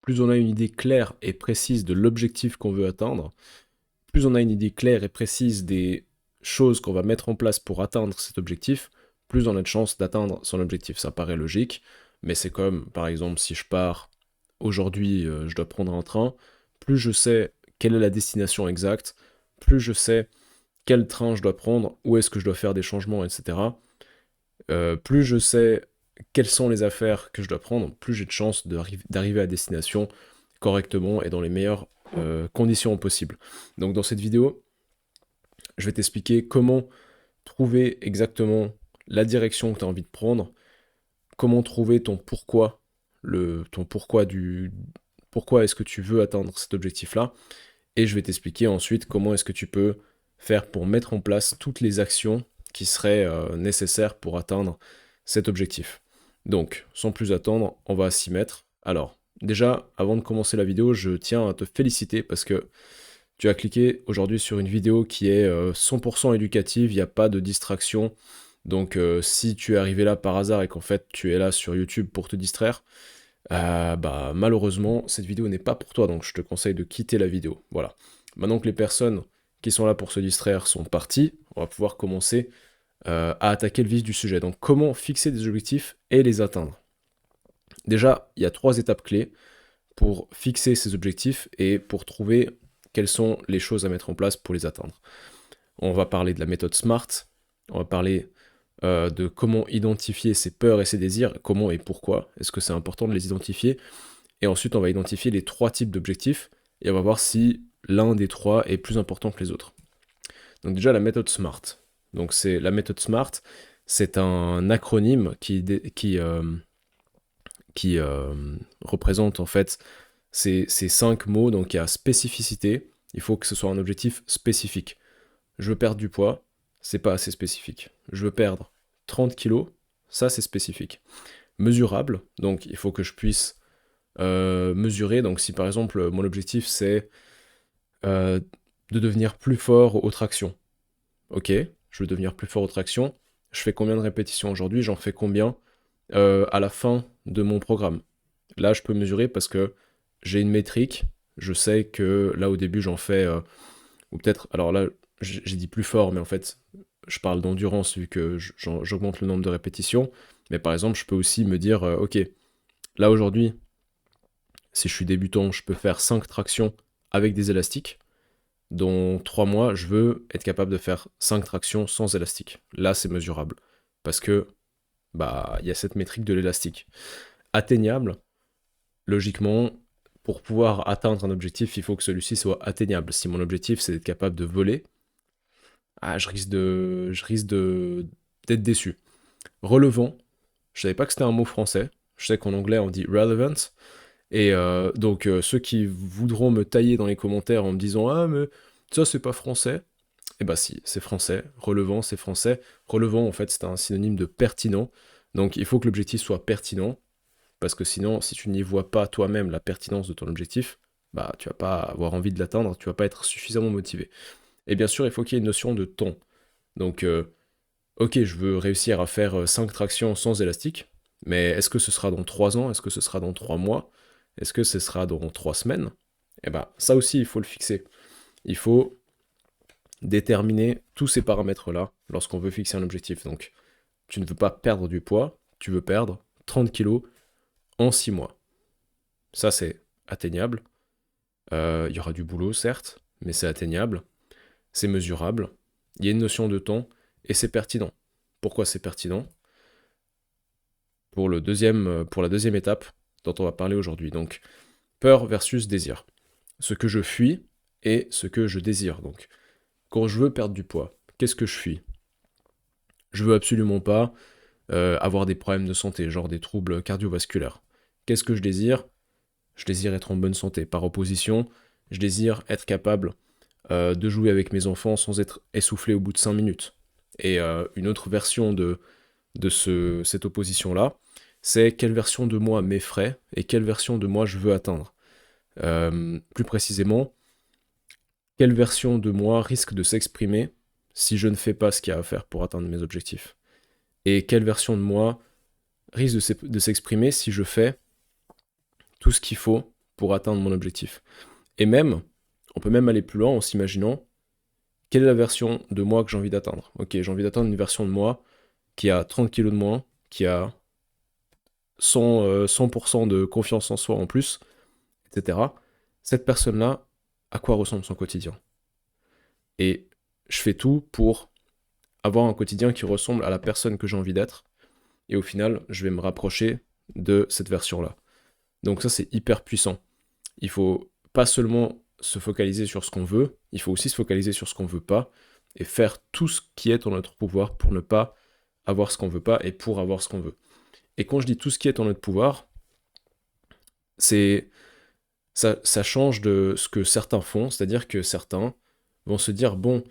plus on a une idée claire et précise de l'objectif qu'on veut atteindre, plus on a une idée claire et précise des choses qu'on va mettre en place pour atteindre cet objectif, plus on a de chances d'atteindre son objectif. Ça paraît logique, mais c'est comme, par exemple, si je pars aujourd'hui, je dois prendre un train, plus je sais quelle est la destination exacte, plus je sais quel train je dois prendre, où est-ce que je dois faire des changements, etc. Plus je sais quelles sont les affaires que je dois prendre, plus j'ai de chances d'arriver à destination correctement et dans les meilleures conditions possibles. Donc dans cette vidéo, je vais t'expliquer comment trouver exactement la direction que tu as envie de prendre, comment trouver ton pourquoi, pourquoi est-ce que tu veux atteindre cet objectif-là, et je vais t'expliquer ensuite comment est-ce que tu peux faire pour mettre en place toutes les actions qui seraient nécessaires pour atteindre cet objectif. Donc, sans plus attendre, on va s'y mettre. Alors, déjà, avant de commencer la vidéo, je tiens à te féliciter parce que tu as cliqué aujourd'hui sur une vidéo qui est 100% éducative, il n'y a pas de distraction. Donc, si tu es arrivé là par hasard et qu'en fait tu es là sur YouTube pour te distraire, bah malheureusement, cette vidéo n'est pas pour toi, donc je te conseille de quitter la vidéo. Voilà. Maintenant que les personnes qui sont là pour se distraire sont parties, on va pouvoir commencer à attaquer le vif du sujet. Donc comment fixer des objectifs et les atteindre. Déjà, il y a 3 étapes clés pour fixer ces objectifs et pour trouver quelles sont les choses à mettre en place pour les atteindre. On va parler de la méthode SMART, on va parler de comment identifier ses peurs et ses désirs, comment et pourquoi, est-ce que c'est important de les identifier, et ensuite on va identifier les 3 types d'objectifs, et on va voir si l'un des 3 est plus important que les autres. Donc déjà la méthode SMART. Donc c'est la méthode SMART, c'est un acronyme qui représente en fait ces 5 mots. Donc il y a spécificité, il faut que ce soit un objectif spécifique. Je veux perdre du poids, c'est pas assez spécifique. Je veux perdre 30 kilos, ça c'est spécifique. Mesurable, donc il faut que je puisse mesurer. Donc si par exemple mon objectif c'est de devenir plus fort aux tractions, ok, je veux devenir plus fort aux tractions, je fais combien de répétitions aujourd'hui, j'en fais combien à la fin de mon programme. Là je peux mesurer parce que j'ai une métrique, je sais que là au début j'en fais, ou peut-être, alors là j'ai dit plus fort, mais en fait je parle d'endurance vu que j'augmente le nombre de répétitions, mais par exemple je peux aussi me dire, ok, là aujourd'hui, si je suis débutant, je peux faire 5 tractions avec des élastiques. Dans 3 mois, je veux être capable de faire 5 tractions sans élastique. Là, c'est mesurable. Parce que, bah, il y a cette métrique de l'élastique. Atteignable, logiquement, pour pouvoir atteindre un objectif, il faut que celui-ci soit atteignable. Si mon objectif, c'est d'être capable de voler, d'être déçu. Relevant, je savais pas que c'était un mot français. Je sais qu'en anglais, on dit relevant. Et donc, ceux qui voudront me tailler dans les commentaires en me disant «Ah, mais ça, c'est pas français», eh bah si, c'est français. Relevant, c'est français. Relevant, en fait, c'est un synonyme de pertinent. Donc, il faut que l'objectif soit pertinent, parce que sinon, si tu n'y vois pas toi-même la pertinence de ton objectif, bah, tu vas pas avoir envie de l'atteindre, tu vas pas être suffisamment motivé. Et bien sûr, il faut qu'il y ait une notion de temps. Donc, ok, je veux réussir à faire 5 tractions sans élastique, mais est-ce que ce sera dans 3 ans? Est-ce que ce sera dans 3 mois? Est-ce que ce sera dans 3 semaines? Eh ben, ça aussi, il faut le fixer. Il faut déterminer tous ces paramètres-là lorsqu'on veut fixer un objectif. Donc, tu ne veux pas perdre du poids, tu veux perdre 30 kilos en 6 mois. Ça, c'est atteignable. Il y aura du boulot, certes, mais c'est atteignable, c'est mesurable, il y a une notion de temps, et c'est pertinent. Pourquoi c'est pertinent? Pour la deuxième étape dont on va parler aujourd'hui. Donc, peur versus désir. Ce que je fuis et ce que je désire. Donc, quand je veux perdre du poids, qu'est-ce que je fuis? Je veux absolument pas avoir des problèmes de santé, genre des troubles cardiovasculaires. Qu'est-ce que je désire? Je désire être en bonne santé. Par opposition, je désire être capable de jouer avec mes enfants sans être essoufflé au bout de 5 minutes. Et une autre version de cette opposition-là, c'est quelle version de moi m'effraie et quelle version de moi je veux atteindre. Plus précisément, quelle version de moi risque de s'exprimer si je ne fais pas ce qu'il y a à faire pour atteindre mes objectifs. Et quelle version de moi risque de s'exprimer si je fais tout ce qu'il faut pour atteindre mon objectif. Et même, on peut même aller plus loin en s'imaginant quelle est la version de moi que j'ai envie d'atteindre. Ok, j'ai envie d'atteindre une version de moi qui a 30 kilos de moins, qui a 100% de confiance en soi en plus, etc. Cette personne-là, à quoi ressemble son quotidien? Et je fais tout pour avoir un quotidien qui ressemble à la personne que j'ai envie d'être. Et au final, je vais me rapprocher de cette version-là. Donc ça, c'est hyper puissant. Il faut pas seulement se focaliser sur ce qu'on veut, il faut aussi se focaliser sur ce qu'on veut pas et faire tout ce qui est en notre pouvoir pour ne pas avoir ce qu'on veut pas et pour avoir ce qu'on veut. Et quand je dis tout ce qui est en notre pouvoir, c'est ça change de ce que certains font, c'est-à-dire que certains vont se dire bon,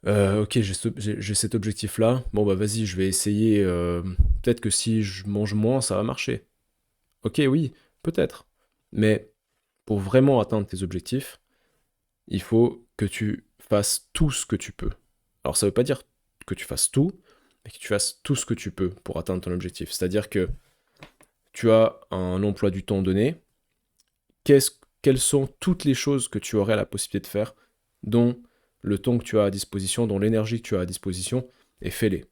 ok, j'ai cet objectif-là, bon bah vas-y, je vais essayer, peut-être que si je mange moins, ça va marcher. Ok, oui, peut-être. Mais pour vraiment atteindre tes objectifs, il faut que tu fasses tout ce que tu peux. Alors ça veut pas dire que tu fasses tout, mais que tu fasses tout ce que tu peux pour atteindre ton objectif. C'est-à-dire que tu as un emploi du temps donné, quelles sont toutes les choses que tu aurais la possibilité de faire, dont le temps que tu as à disposition, dont l'énergie que tu as à disposition, et fais-les.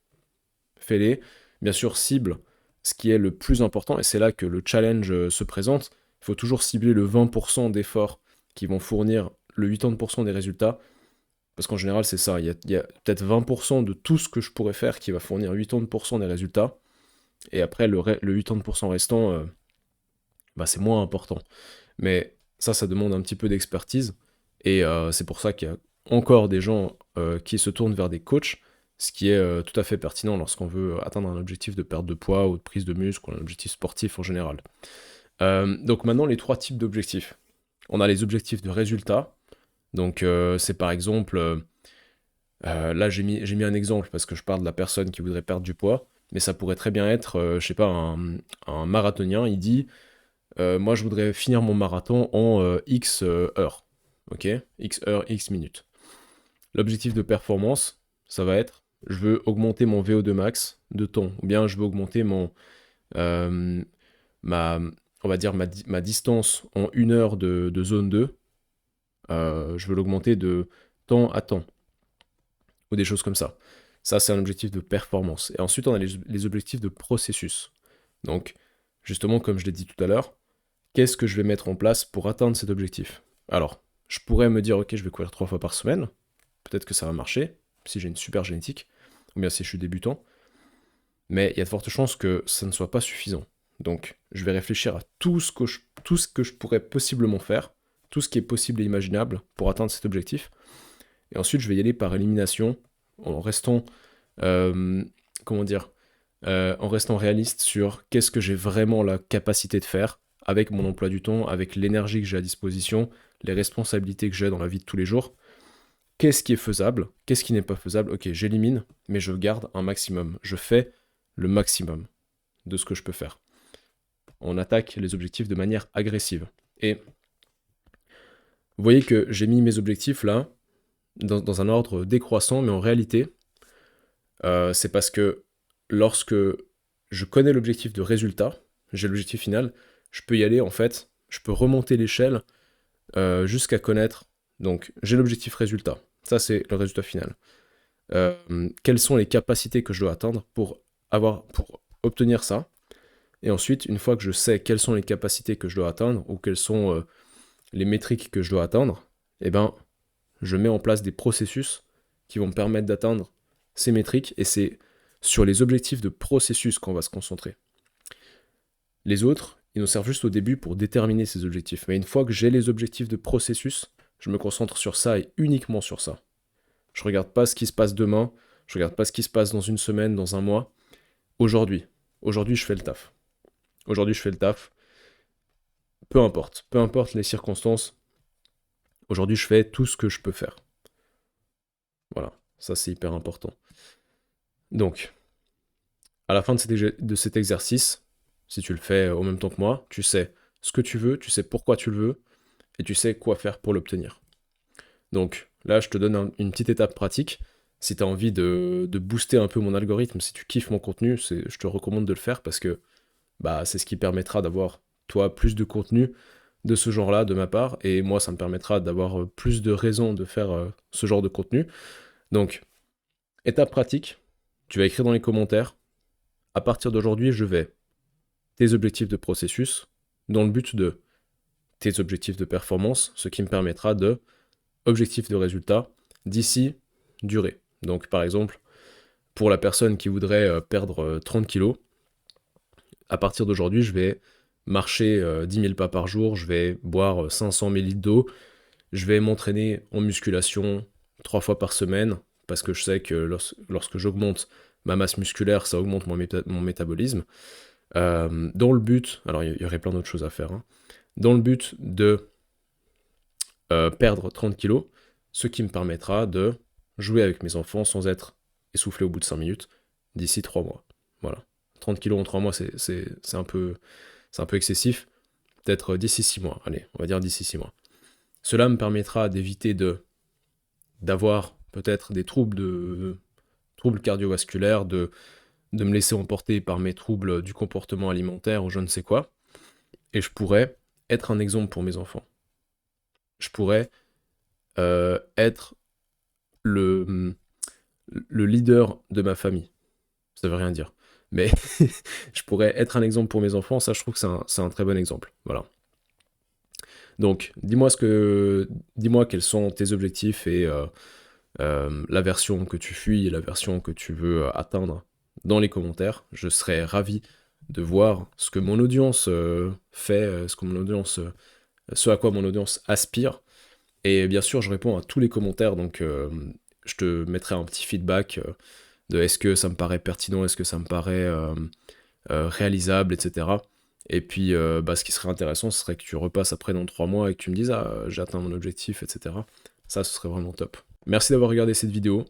Fais-les. Bien sûr, cible ce qui est le plus important, et c'est là que le challenge se présente. Il faut toujours cibler le 20% d'efforts qui vont fournir le 80% des résultats, parce qu'en général, c'est ça. Il y a peut-être 20% de tout ce que je pourrais faire qui va fournir 80% des résultats, et après, le 80% restant, bah, c'est moins important. Mais ça demande un petit peu d'expertise, et c'est pour ça qu'il y a encore des gens qui se tournent vers des coachs, ce qui est tout à fait pertinent lorsqu'on veut atteindre un objectif de perte de poids ou de prise de muscle, ou un objectif sportif en général. Donc maintenant, les trois types d'objectifs. On a les objectifs de résultat, donc c'est par exemple, là j'ai mis un exemple parce que je parle de la personne qui voudrait perdre du poids, mais ça pourrait très bien être, je sais pas, un marathonien, il dit moi je voudrais finir mon marathon en X heures, ok? X heures, X minutes. L'objectif de performance, ça va être, je veux augmenter mon VO2 max de temps, ou bien je veux augmenter euh, ma, on va dire ma distance en 1 heure de zone 2, je veux l'augmenter de temps à temps, ou des choses comme ça. Ça, c'est un objectif de performance. Et ensuite, on a les objectifs de processus. Donc, justement, comme je l'ai dit tout à l'heure, qu'est-ce que je vais mettre en place pour atteindre cet objectif? Alors, je pourrais me dire, ok, je vais courir 3 fois par semaine. Peut-être que ça va marcher, si j'ai une super génétique, ou bien si je suis débutant. Mais il y a de fortes chances que ça ne soit pas suffisant. Donc, je vais réfléchir à tout ce que je pourrais possiblement faire, tout ce qui est possible et imaginable pour atteindre cet objectif. Et ensuite, je vais y aller par élimination, en restant, comment dire, en restant réaliste sur qu'est-ce que j'ai vraiment la capacité de faire avec mon emploi du temps, avec l'énergie que j'ai à disposition, les responsabilités que j'ai dans la vie de tous les jours. Qu'est-ce qui est faisable? Qu'est-ce qui n'est pas faisable? Ok, j'élimine, mais je garde un maximum. Je fais le maximum de ce que je peux faire. On attaque les objectifs de manière agressive. Et vous voyez que j'ai mis mes objectifs là, dans un ordre décroissant, mais en réalité, c'est parce que lorsque je connais l'objectif de résultat, j'ai l'objectif final, je peux y aller en fait, je peux remonter l'échelle jusqu'à connaître. Donc j'ai l'objectif résultat, ça c'est le résultat final. Quelles sont les capacités que je dois atteindre pour obtenir ça? Et ensuite, une fois que je sais quelles sont les capacités que je dois atteindre ou quelles sont les métriques que je dois atteindre, eh ben, je mets en place des processus qui vont me permettre d'atteindre ces métriques, et c'est sur les objectifs de processus qu'on va se concentrer. Les autres, ils nous servent juste au début pour déterminer ces objectifs. Mais une fois que j'ai les objectifs de processus, je me concentre sur ça et uniquement sur ça. Je regarde pas ce qui se passe demain, je regarde pas ce qui se passe dans une semaine, dans un mois. Aujourd'hui, je fais le taf. Aujourd'hui, je fais le taf. Peu importe les circonstances. Aujourd'hui, je fais tout ce que je peux faire. Voilà, ça c'est hyper important. Donc, à la fin de cet exercice, si tu le fais au même temps que moi, tu sais ce que tu veux, tu sais pourquoi tu le veux, et tu sais quoi faire pour l'obtenir. Donc là, je te donne une petite étape pratique. Si tu as envie de booster un peu mon algorithme, si tu kiffes mon contenu, je te recommande de le faire parce que bah, c'est ce qui permettra d'avoir, toi, plus de contenu de ce genre-là de ma part, et moi ça me permettra d'avoir plus de raisons de faire ce genre de contenu. Donc, étape pratique, tu vas écrire dans les commentaires, à partir d'aujourd'hui je vais tes objectifs de processus, dans le but de tes objectifs de performance, ce qui me permettra de objectifs de résultat d'ici durée. Donc par exemple, pour la personne qui voudrait perdre 30 kilos, à partir d'aujourd'hui, je vais marcher 10 000 pas par jour, je vais boire 500 ml d'eau, je vais m'entraîner en musculation 3 fois par semaine, parce que je sais que lorsque j'augmente ma masse musculaire, ça augmente mon métabolisme. Dans le but, alors il y aurait plein d'autres choses à faire, hein, dans le but de perdre 30 kilos, ce qui me permettra de jouer avec mes enfants sans être essoufflé au bout de 5 minutes d'ici 3 mois. Voilà. 30 kilos en 3 mois, c'est un peu excessif. Peut-être d'ici 6 mois. Allez, on va dire d'ici 6 mois. Cela me permettra d'éviter d'avoir peut-être des troubles cardiovasculaires, de me laisser emporter par mes troubles du comportement alimentaire ou je ne sais quoi. Et je pourrais être un exemple pour mes enfants. Je pourrais être le leader de ma famille. Ça veut rien dire. Mais je pourrais être un exemple pour mes enfants, ça je trouve que c'est un très bon exemple. Voilà. Donc, dis-moi quels sont tes objectifs et la version que tu fuis et la version que tu veux atteindre dans les commentaires. Je serais ravi de voir ce que mon audience fait, ce à quoi mon audience aspire. Et bien sûr, je réponds à tous les commentaires, donc je te mettrai un petit feedback de est-ce que ça me paraît pertinent, est-ce que ça me paraît réalisable, etc. Et puis, ce qui serait intéressant, ce serait que tu repasses après dans 3 mois et que tu me dises « Ah, j'ai atteint mon objectif, etc. » Ça, ce serait vraiment top. Merci d'avoir regardé cette vidéo.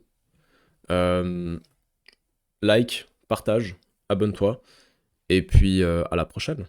Like, partage, abonne-toi. Et puis, à la prochaine.